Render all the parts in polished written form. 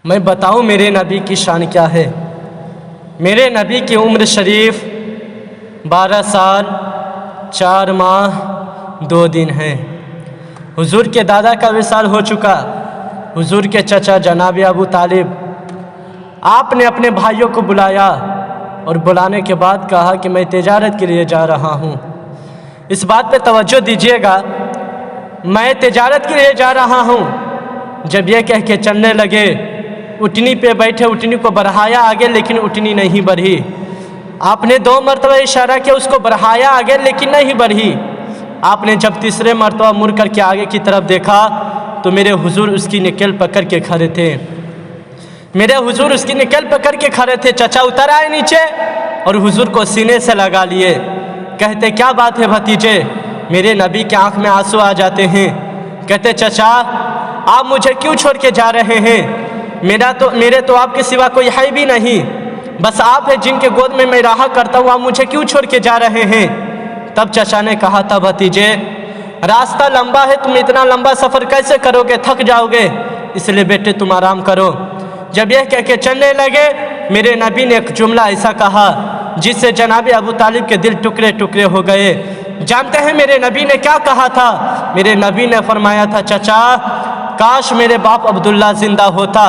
میں بتاؤں میرے نبی کی شان کیا ہے۔ میرے نبی کی عمر شریف 12 سال 4 ماہ 2 دن ہے۔ حضور کے دادا کا وصال ہو چکا، حضور کے چچا جناب ابو طالب، آپ نے اپنے بھائیوں کو بلایا اور بلانے کے بعد کہا کہ میں تجارت کے لیے جا رہا ہوں۔ اس بات پہ توجہ دیجیے گا، میں تجارت کے لیے جا رہا ہوں۔ جب یہ کہہ کے چلنے لگے، اٹھنی پہ بیٹھے، اٹھنی کو بڑھایا آگے لیکن اٹھنی نہیں بڑھی۔ آپ نے 2 مرتبہ اشارہ کیا، اس کو بڑھایا آگے لیکن نہیں بڑھی۔ آپ نے جب تیسرے مرتبہ مڑ کر کے آگے کی طرف دیکھا تو میرے حضور اس کی نکل پکڑ کے کھڑے تھے۔ میرے حضور اس کی نکل پکڑ کے کھڑے تھے۔ چچا اتر آئے نیچے اور حضور کو سینے سے لگا لیے، کہتے کیا بات ہے بھتیجے؟ میرے نبی کے آنکھ میں آنسو آ جاتے ہیں۔ کہتے چچا آپ مجھے کیوں چھوڑ کے جا رہے ہیں؟ میرے تو آپ کے سوا کوئی ہے بھی نہیں، بس آپ ہیں جن کے گود میں میں رہا کرتا ہوں، آپ مجھے کیوں چھوڑ کے جا رہے ہیں؟ تب چچا نے کہا تھا بھتیجے راستہ لمبا ہے، تم اتنا لمبا سفر کیسے کرو گے، تھک جاؤ گے، اس لیے بیٹے تم آرام کرو۔ جب یہ کہہ کے چلنے لگے، میرے نبی نے ایک جملہ ایسا کہا جس سے جناب ابو طالب کے دل ٹکڑے ٹکڑے ہو گئے۔ جانتے ہیں میرے نبی نے کیا کہا تھا؟ میرے نبی نے فرمایا تھا چچا کاش میرے باپ عبداللہ زندہ ہوتا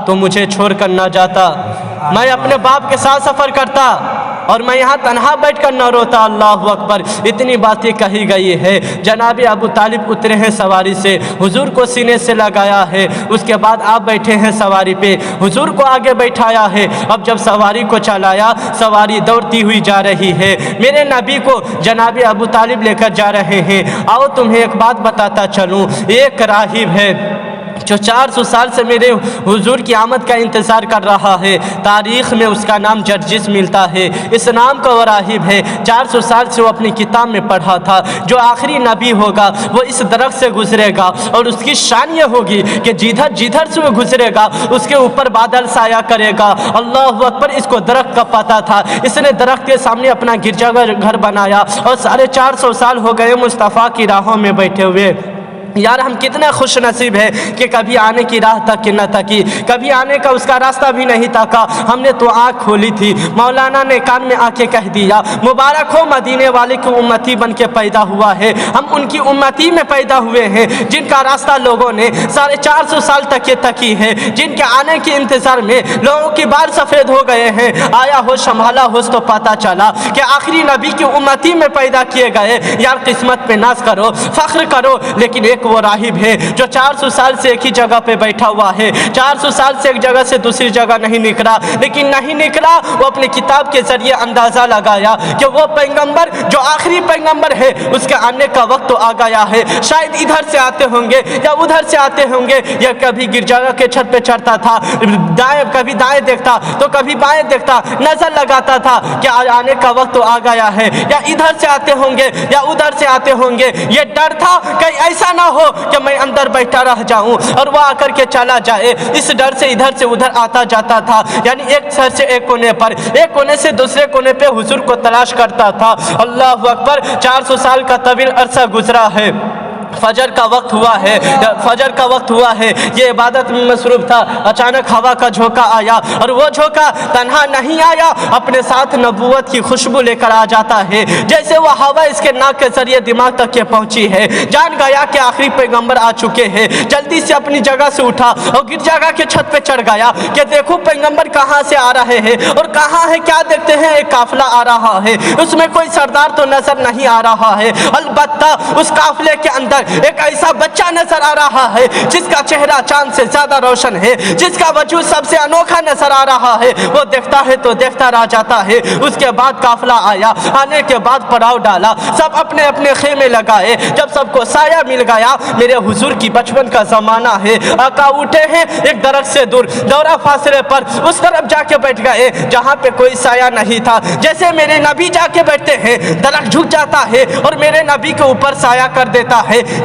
تو مجھے چھوڑ کر نہ جاتا، میں اپنے باپ کے ساتھ سفر کرتا اور میں یہاں تنہا بیٹھ کر نہ روتا۔ اللہ اکبر، اتنی باتیں کہی گئی ہے۔ جناب ابو طالب اترے ہیں سواری سے، حضور کو سینے سے لگایا ہے، اس کے بعد آپ بیٹھے ہیں سواری پہ، حضور کو آگے بیٹھایا ہے۔ اب جب سواری کو چلایا، سواری دوڑتی ہوئی جا رہی ہے، میرے نبی کو جناب ابو طالب لے کر جا رہے ہیں۔ آؤ تمہیں ایک بات بتاتا چلوں، ایک راہب ہے جو 400 سال سے میرے حضور کی آمد کا انتظار کر رہا ہے۔ تاریخ میں اس کا نام جرجس ملتا ہے، اس نام کا وہ راہب ہے۔ 400 سال سے وہ اپنی کتاب میں پڑھا تھا جو آخری نبی ہوگا وہ اس درخت سے گزرے گا اور اس کی شان یہ ہوگی کہ جدھر جدھر سے وہ گزرے گا اس کے اوپر بادل سایہ کرے گا۔ اللہ اکبر، اس کو درخت کا پتہ تھا، اس نے درخت کے سامنے اپنا گرجا گھر بنایا اور 450 سال ہو گئے مصطفیٰ کی راہوں میں بیٹھے ہوئے۔ یار ہم کتنے خوش نصیب ہیں کہ کبھی آنے کی راہ تک نہ تکی، کبھی آنے کا اس کا راستہ بھی نہیں تکا۔ ہم نے تو آنکھ کھولی تھی، مولانا نے کان میں آ کے کہہ دیا مبارک ہو مدینے والے کی امتی بن کے پیدا ہوا ہے۔ ہم ان کی امتی میں پیدا ہوئے ہیں جن کا راستہ لوگوں نے 450 سال تک یہ تکی ہے، جن کے آنے کے انتظار میں لوگوں کی بال سفید ہو گئے ہیں۔ آیا ہو سنبھالا ہو تو پتہ چلا کہ آخری نبی کی امتی میں پیدا کیے گئے۔ یار قسمت پہ ناز کرو، فخر کرو، لیکن ایک وہ راہب ہے جو 400 سال سے ایک ہی جگہ پہ بیٹھا ہوا ہے، 400 سال سے ایک جگہ سے دوسری جگہ نہیں نکلا، لیکن نہیں نکلا وہ اپنی کتاب کے ذریعے اندازہ لگایا کہ وہ پیغمبر جو آخری پیغمبر ہے اس کے آنے کا وقت تو آ گیا ہے، شاید ادھر سے آتے ہوں گے یا ادھر سے آتے ہوں گے۔ یا کبھی گرجا کے چھت پہ چڑھتا تھا، دائیں کبھی دائیں دیکھتا تو کبھی بائیں دیکھتا، نظر لگاتا تھا کہ آنے کا وقت تو آ گیا ہے، یا ادھر سے آتے ہوں گے یا ادھر سے آتے ہوں گے۔ یہ ڈر تھا کہ ایسا نہ ہو کہ میں اندر بیٹھا رہ جاؤں اور وہ آ کر کے چلا جائے، اس ڈر سے ادھر سے ادھر آتا جاتا تھا، یعنی ایک سر سے ایک کونے پر، ایک کونے سے دوسرے کونے پہ حضور کو تلاش کرتا تھا۔ اللہ اکبر، 400 سال کا طویل عرصہ گزرا ہے، فجر کا وقت ہوا ہے، فجر کا وقت ہوا ہے، یہ عبادت میں مصروف تھا۔ اچانک ہوا کا جھونکا آیا اور وہ جھونکا تنہا نہیں آیا، اپنے ساتھ نبوت کی خوشبو لے کر آ جاتا ہے۔ جیسے وہ ہوا اس کے ناک کے ذریعے دماغ تک کے پہنچی ہے، جان گیا کہ آخری پیغمبر آ چکے ہیں۔ جلدی سے اپنی جگہ سے اٹھا اور گرجا کے چھت پہ چڑھ گیا کہ دیکھو پیغمبر کہاں سے آ رہے ہیں اور کہاں ہے، کیا دیکھتے ہیں ایک قافلہ آ رہا ہے، اس میں کوئی سردار تو نظر نہیں آ رہا ہے، البتہ اس قافلے کے اندر ایک ایسا بچہ نظر آ رہا ہے جس کا چہرہ چاند سے زیادہ روشن ہے، جس کا وجود سب سے انوکھا نظر آ رہا ہے۔ وہ دیکھتا ہے تو دیکھتا رہ جاتا ہے۔ اس کے بعد قافلہ آیا، آنے کے بعد پڑاؤ ڈالا، سب اپنے اپنے خیمے لگائے۔ جب سب کو سایہ مل گیا، میرے حضور کی بچپن کا زمانہ ہے، آقا اٹھے ہیں ایک درخت سے دور، دورہ فاصلے پر اس طرف جا کے بیٹھ گئے جہاں پہ کوئی سایہ نہیں تھا۔ جیسے میرے نبی جا کے بیٹھتے ہیں، درخت جھک جاتا ہے اور میرے نبی کے اوپر سایہ کر دیتا ہے۔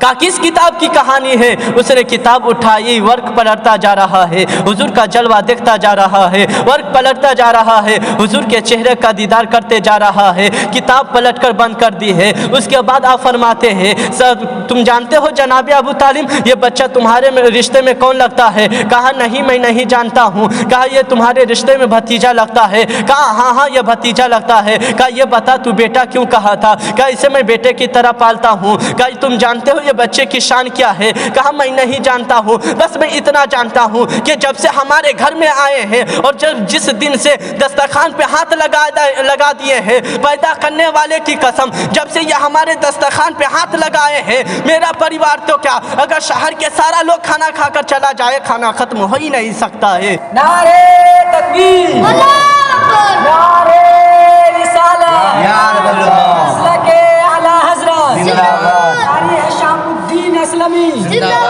کہا کس کتاب کی کہانی ہے؟ اس نے کتاب اٹھائی، ورق پلٹتا جا رہا ہے، حضور کا جلوہ دیکھتا جا رہا ہے، ورق پلٹتا جا رہا ہے، حضور کے چہرے کا دیدار کرتے جا رہا ہے، کتاب پلٹ کر بند کر دی ہے۔ اس کے بعد آپ فرماتے ہیں تم جانتے ہو جناب ابو طالب یہ بچہ تمہارے رشتے میں کون لگتا ہے؟ کہا نہیں میں نہیں جانتا ہوں۔ کہا یہ تمہارے رشتے میں بھتیجا لگتا ہے؟ کہا ہاں ہاں یہ بھتیجا لگتا ہے۔ کہا یہ بتا تو بیٹا کیوں کہا تھا؟ کہا اسے میں بیٹے کی طرح پالتا ہوں۔ کہا تم جانتے ہو یہ بچے کی شان کیا ہے؟ کہا میں نہیں جانتا ہوں، بس میں اتنا جانتا ہوں کہ جب سے ہمارے گھر میں آئے ہیں اور جس دن سے دسترخوان پہ ہاتھ لگا دیے ہیں، پیدا کرنے والے کی قسم جب سے یہ ہمارے دسترخوان پہ ہاتھ لگائے ہیں، میرا پریوار تو کیا اگر شہر کے سارا لوگ کھانا کھا کر چلا جائے کھانا ختم ہو ہی نہیں سکتا ہے۔ نعرے تکبیر، نعرے رسالت، یا رسول اللہ، مسلک اعلی حضرت، زندہ باد، تاریخ شام الدین اسلمی، زندہ